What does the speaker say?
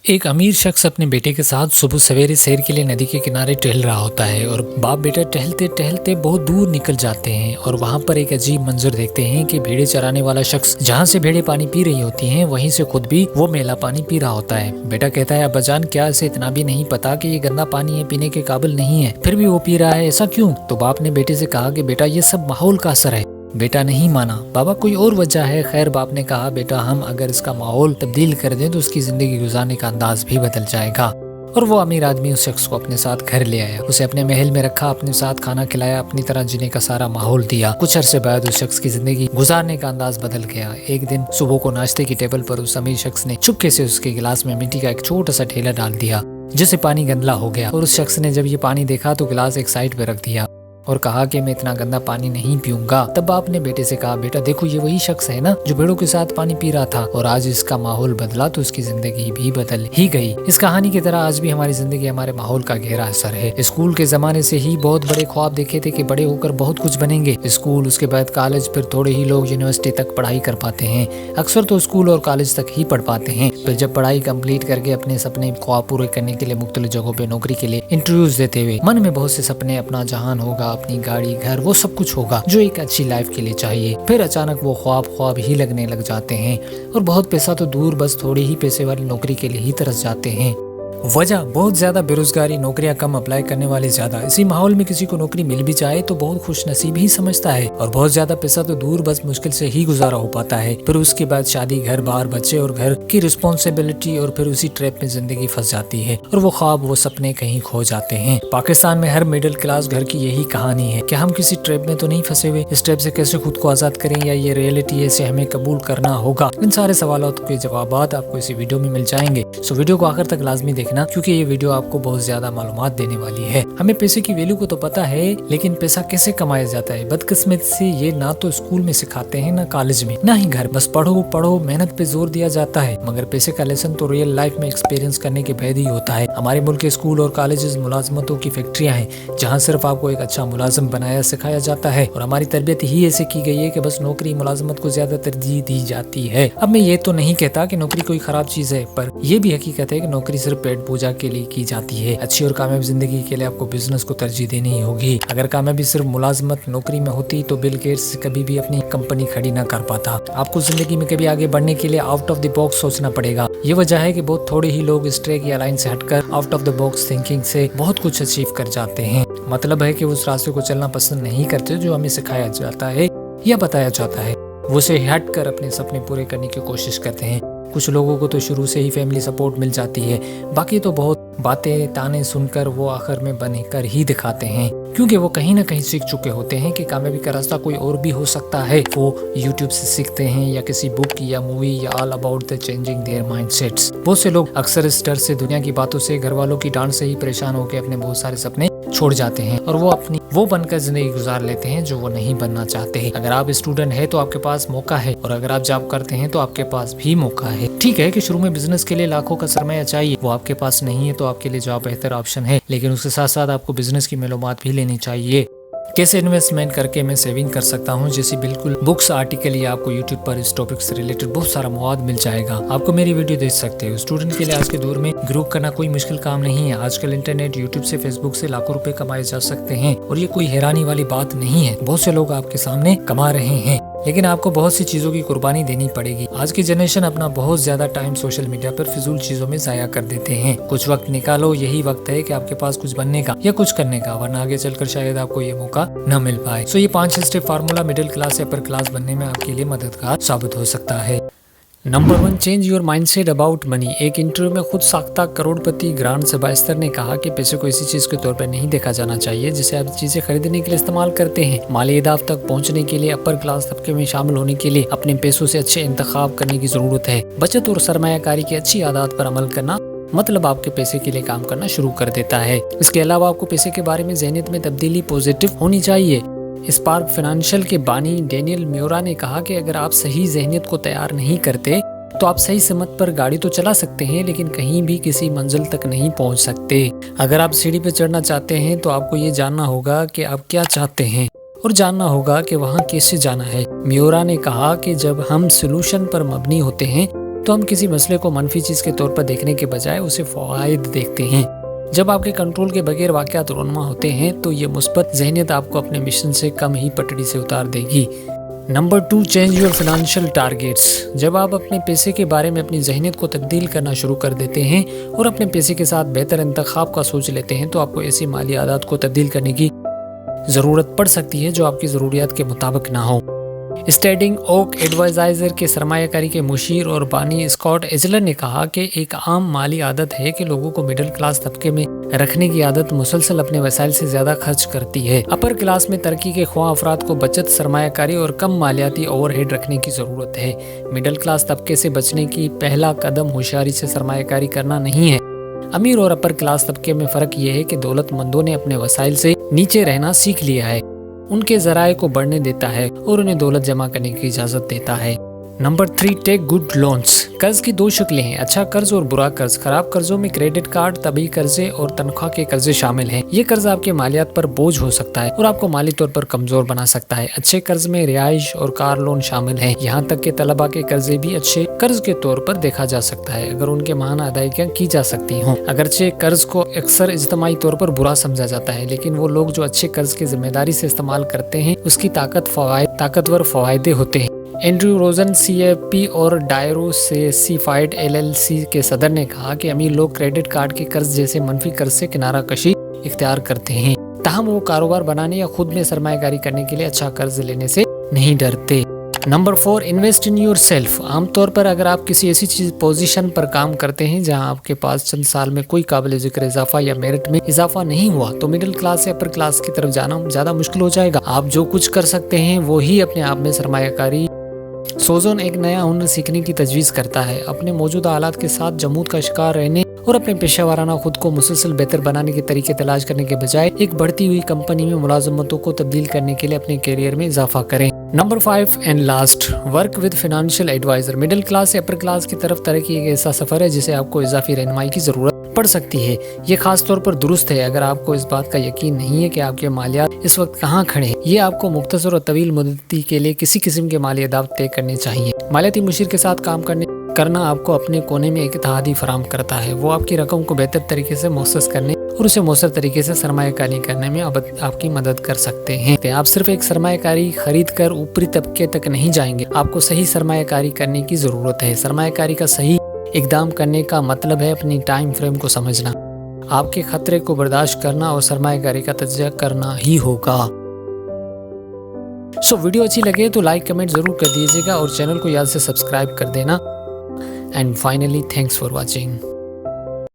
एक अमीर शख्स अपने बेटे के साथ सुबह सवेरे सैर के लिए नदी के किनारे टहल रहा होता है और बाप बेटा टहलते टहलते बहुत दूर निकल जाते हैं और वहाँ पर एक अजीब मंजर देखते हैं कि भेड़े चराने वाला शख्स जहाँ से भेड़े पानी पी रही होती हैं वहीं से खुद भी वो मैला पानी पी रहा होता है। बेटा कहता है, अब्बाजान क्या इसे इतना भी नहीं पता कि ये गंदा पानी है, पीने के काबिल नहीं है, फिर भी वो पी रहा है, ऐसा क्यों? तो बाप ने बेटे से कहा कि बेटा ये सब माहौल का असर है। बेटा नहीं माना, बाबा कोई और वजह है। खैर बाप ने कहा, बेटा हम अगर इसका माहौल तब्दील कर दें तो उसकी जिंदगी गुजारने का अंदाज भी बदल जाएगा। और वो अमीर आदमी उस शख्स को अपने साथ घर ले आया, उसे अपने महल में रखा, अपने साथ खाना खिलाया, अपनी तरह जीने का सारा माहौल दिया। कुछ अरसे बाद उस शख्स की जिंदगी गुजारने का अंदाज बदल गया। एक दिन सुबह को नाश्ते की टेबल पर उस अमीर शख्स ने चुपके से उसके गिलास में मिट्टी का एक छोटा सा ढेला डाल दिया जिससे पानी गंदला हो गया। और उस शख्स ने जब ये पानी देखा तो गिलास एक साइड पे रख दिया और कहा कि मैं इतना गंदा पानी नहीं पीऊंगा। तब बाप ने बेटे से कहा, बेटा देखो ये वही शख्स है ना जो भेड़ों के साथ पानी पी रहा था, और आज इसका माहौल बदला तो उसकी जिंदगी भी बदल ही गई। इस कहानी की तरह आज भी हमारी जिंदगी हमारे माहौल का गहरा असर है। स्कूल के जमाने से ही बहुत बड़े ख्वाब देखे थे कि बड़े होकर बहुत कुछ बनेंगे। स्कूल, उसके बाद कॉलेज, फिर थोड़े ही लोग यूनिवर्सिटी तक पढ़ाई कर पाते हैं। अक्सर तो स्कूल और कॉलेज तक ही पढ़ पाते हैं। फिर जब पढ़ाई कंप्लीट करके अपने सपने ख्वाब पूरे करने के लिए मुख्तलिफ जगहों पे नौकरी के लिए इंटरव्यूज देते हुए मन में बहुत से सपने, अपना जहान होगा, अपनी गाड़ी, घर, वो सब कुछ होगा जो एक अच्छी लाइफ के लिए चाहिए। फिर अचानक वो ख्वाब ही लगने लग जाते हैं और बहुत पैसा तो दूर, बस थोड़े ही पैसे वाली नौकरी के लिए ही तरस जाते हैं। वजह बहुत ज्यादा बेरोजगारी, नौकरियां कम, अप्लाई करने वाले ज्यादा। इसी माहौल में किसी को नौकरी मिल भी जाए तो बहुत खुश नसीब ही समझता है, और बहुत ज्यादा पैसा तो दूर, बस मुश्किल से ही गुजारा हो पाता है। फिर उसके बाद शादी, घर बार, बच्चे और घर की रिस्पॉन्सिबिलिटी, और फिर उसी ट्रैप में जिंदगी फंस जाती है और वो ख्वाब, वो सपने कहीं खो जाते हैं। पाकिस्तान में हर मिडिल क्लास घर की यही कहानी है। क्या हम किसी ट्रैप में तो नहीं फंसे हुए? इस ट्रैप से कैसे खुद को आजाद करें, या ये रियलिटी है, इसे हमें कबूल करना होगा? इन सारे सवालों के जवाब आपको इसी वीडियो में मिल जाएंगे। सो वीडियो को आखिर तक लाजमी देखना, क्योंकि ये वीडियो आपको बहुत ज्यादा मालूमात देने वाली है। हमें पैसे की वैल्यू को तो पता है, लेकिन पैसा कैसे कमाया जाता है बदकिस्मत से ये ना तो स्कूल में सिखाते हैं, ना कॉलेज में, ना ही घर। बस पढ़ो पढ़ो, मेहनत पे जोर दिया जाता है, मगर पैसे का लेसन तो रियल लाइफ में एक्सपीरियंस करने के बाद ही होता है। हमारे मुल्क के स्कूल और कॉलेजेस मुलाजमतों की फैक्ट्रियां हैं जहाँ सिर्फ आपको एक अच्छा मुलाजिम बनाया सिखाया जाता है, और हमारी तरबियत ही ऐसे की गई है कि बस नौकरी, मुलाजमत को ज्यादा तरजीह दी जाती है। अब मैं ये तो नहीं कहता कि नौकरी कोई खराब चीज है, पर यह भी हकीकत है कि नौकरी सिर्फ पेट पूजा के लिए की जाती है। अच्छी और कामयाब जिंदगी के लिए आपको बिजनेस को तरजीह देनी ही होगी। अगर कामयाबी सिर्फ मुलाजमत, नौकरी में होती तो बिल गेट्स कभी भी अपनी कंपनी खड़ी ना कर पाता। आपको जिंदगी में कभी आगे बढ़ने के लिए आउट ऑफ द बॉक्स सोचना पड़ेगा। ये वजह है कि बहुत थोड़े ही लोग इस ट्रैक या लाइन से हटकर out of the box thinking से बहुत कुछ अचीव कर जाते हैं। मतलब है कि उस रास्ते को चलना पसंद नहीं करते जो हमें सिखाया जाता है या बताया जाता है, वो से हटकर अपने सपने पूरे करने की कोशिश करते हैं। कुछ लोगों को तो शुरू से ही फैमिली सपोर्ट मिल जाती है, बाकी तो बहुत बातें ताने सुनकर वो आखिर में बनकर ही दिखाते हैं, क्योंकि वो कहीं ना कहीं सीख चुके होते हैं कि कामयाबी का रास्ता कोई और भी हो सकता है। वो यूट्यूब से सीखते हैं या किसी बुक या मूवी या all about the changing their mindsets. बहुत से लोग अक्सर इस डर से, दुनिया की बातों से, घर वालों की डांट से ही परेशान होकर अपने बहुत सारे सपने छोड़ जाते हैं और वो बनकर जिंदगी गुजार लेते हैं जो वो नहीं बनना चाहते। अगर आप स्टूडेंट है तो आपके पास मौका है, और अगर आप जॉब करते हैं तो आपके पास भी मौका है। ठीक है कि शुरू में बिजनेस के लिए लाखों का सरमाया चाहिए, वो आपके पास नहीं है तो आपके लिए जॉब बेहतर ऑप्शन है, लेकिन उसके साथ साथ आपको बिजनेस की मालूमात भी लेनी चाहिए। कैसे इन्वेस्टमेंट करके मैं सेविंग कर सकता हूँ, जैसी बिल्कुल बुक्स, आर्टिकल, या आपको यूट्यूब पर इस टॉपिक से रिलेटेड बहुत सारा मवाद मिल जाएगा। आपको मेरी वीडियो देख सकते हो। स्टूडेंट के लिए आज के दौर में ग्रो करना कोई मुश्किल काम नहीं है। आजकल इंटरनेट, यूट्यूब से, फेसबुक से लाखों रुपए कमाए जा सकते हैं, और ये कोई हैरानी वाली बात नहीं है। बहुत से लोग आपके सामने कमा रहे हैं, लेकिन आपको बहुत सी चीजों की कुर्बानी देनी पड़ेगी। आज की जनरेशन अपना बहुत ज्यादा टाइम सोशल मीडिया पर फिजूल चीजों में जाया कर देते हैं। कुछ वक्त निकालो, यही वक्त है कि आपके पास कुछ बनने का या कुछ करने का, वरना आगे चलकर शायद आपको ये मौका न मिल पाए। सो ये 5 स्टेप फार्मूला मिडिल क्लास या अपर क्लास बनने में आपके लिए मददगार साबित हो सकता है। Number 1, change your mindset about money. एक इंटरव्यू में खुद साख्ता करोड़पति ग्रांड सेबास्टर ने कहा कि पैसे को इसी चीज के तौर पर नहीं देखा जाना चाहिए जिसे आप चीजें खरीदने के लिए इस्तेमाल करते हैं। माली अहदाफ तक पहुंचने के लिए, अपर क्लास तबके में शामिल होने के लिए अपने पैसों से अच्छे इंतखाब करने की जरूरत है। बचत और सरमायाकारी की अच्छी आदत पर अमल करना मतलब आपके पैसे के लिए काम करना शुरू कर देता है। इसके अलावा आपको पैसे के बारे में ज़हनियत में तब्दीली पॉजिटिव होनी चाहिए। स्पार्क फाइनेंशियल के बानी डेनियल म्योरा ने कहा कि अगर आप सही ज़हनियत को तैयार नहीं करते तो आप सही समत पर गाड़ी तो चला सकते हैं, लेकिन कहीं भी किसी मंजिल तक नहीं पहुंच सकते। अगर आप सीढ़ी पर चढ़ना चाहते हैं तो आपको ये जानना होगा कि आप क्या चाहते हैं और जानना होगा कि वहाँ कैसे जाना है। म्योरा ने कहा कि जब हम सोल्यूशन पर मबनी होते हैं तो हम किसी मसले को मनफी चीज के तौर पर देखने के बजाय उसे फवायद देखते हैं। जब आपके कंट्रोल के बगैर वाकयात रोनमा होते हैं तो ये मुस्बत ज़हनियत आपको अपने मिशन से कम ही पटड़ी से उतार देगी। Number 2, change your financial targets. जब आप अपने पैसे के बारे में अपनी ज़हनियत को तब्दील करना शुरू कर देते हैं और अपने पैसे के साथ बेहतर इंतखाब का सोच लेते हैं तो आपको ऐसी माली आदत को तब्दील करने की ज़रूरत पड़ सकती है जो आपकी ज़रूरियात के मुताबिक ना हो। स्टैंडिंग ओक एडवाइजर के सरमायाकारी के मुशीर और बानी स्कॉट एजलर ने कहा कि एक आम माली आदत है कि लोगों को मिडिल क्लास तबके में रखने की आदत मुसलसल अपने वसाइल से ज्यादा खर्च करती है। अपर क्लास में तरक्की के ख्वाह अफराद को बचत, सरमायाकारी और कम मालियाती ओवरहेड रखने की जरूरत है। मिडिल क्लास तबके से बचने की पहला कदम होशियारी से सरमायाकारी करना नहीं है। अमीर और अपर क्लास तबके में फर्क यह है कि दौलतमंदों ने अपने वसाइल से नीचे रहना सीख लिया है, उनके जराए को बढ़ने देता है और उन्हें दौलत जमा करने की इजाजत देता है। Number 3, take good loans. कर्ज की 2 शक्लें हैं, अच्छा कर्ज और बुरा कर्ज। खराब कर्जों में क्रेडिट कार्ड, तबी कर्जे और तनख्वाह के कर्जे शामिल हैं। ये कर्ज आपके मालियात पर बोझ हो सकता है और आपको माली तौर पर कमजोर बना सकता है। अच्छे कर्ज में रिहाइश और कार लोन शामिल हैं। यहाँ तक कि तलबा के कर्जे भी अच्छे कर्ज के तौर पर देखा जा सकता है अगर उनके माहाना अदायगियाँ की जा सकती हों। अगरचे कर्ज को अक्सर इज्तिमाई तौर पर बुरा समझा जाता है, लेकिन वो लोग जो अच्छे कर्ज की जिम्मेदारी से इस्तेमाल करते हैं उसकी ताकतवर फवायदे होते हैं। एंड्रयू रोजन CFP और डायरोसेसिफाइड LLC के सदर ने कहा कि अमीर लोग क्रेडिट कार्ड के कर्ज जैसे मनफी कर्ज से किनारा कशी इख्तियार करते हैं, ताहम वो कारोबार बनाने या खुद में सरमायाकारी करने के लिए अच्छा कर्ज लेने से नहीं डरते। Number 4, invest in your self. आमतौर पर अगर आप किसी ऐसी पोजीशन पर काम करते हैं जहां आपके पास चंद साल में कोई काबिल जिक्र इजाफा या मेरिट में इजाफा नहीं हुआ तो मिडिल क्लास या अपर क्लास की तरफ जाना ज्यादा मुश्किल हो जाएगा। आप जो कुछ कर सकते हैं वो ही अपने आप में सरमायाकारी। सोजन एक नया हुनर सीखने की तजवीज़ करता है। अपने मौजूदा हालात के साथ जमूद का शिकार रहने और अपने पेशा वाराना खुद को मुसलसल बेहतर बनाने के तरीके तलाश करने के बजाय एक बढ़ती हुई कंपनी में मुलाजमतों को तब्दील करने के लिए अपने कैरियर में इजाफा करें। Number 5 and last, work with financial adviser. Middle class से अपर क्लास की तरफ तरक्की एक ऐसा सफर है जिसे आपको इजाफी रहनुमाई की जरूरत पड़ सकती है। ये खास तौर पर दुरुस्त है अगर आपको इस बात का यकीन नहीं है कि आपके मालियात इस वक्त कहाँ खड़े हैं। ये आपको मुख्तसर और तवील मुद्दती के लिए किसी किस्म के माली अहदाफ तय करने चाहिए। मालियाती मुशीर के साथ काम करना आपको अपने कोने में एक इत्तेहादी फराहम करता है। वो आपकी रकम को बेहतर तरीके से मुख्तस करने और उसे मौसर तरीके से सरमायाकारी करने में आपकी मदद कर सकते हैं। आप सिर्फ एक सरमायाकारी खरीद कर ऊपरी तबके तक नहीं जाएंगे, आपको सही सरमायाकारी करने की जरूरत है। सरमायाकारी का सही इकदाम करने का मतलब है अपनी टाइम फ्रेम को समझना, आपके खतरे को बर्दाश्त करना और सरमायाकारी का तज्जिया करना ही होगा। वीडियो अच्छी लगे तो लाइक कमेंट जरूर कर दीजिएगा और चैनल को याद से सब्सक्राइब कर देना। And finally thanks for watching.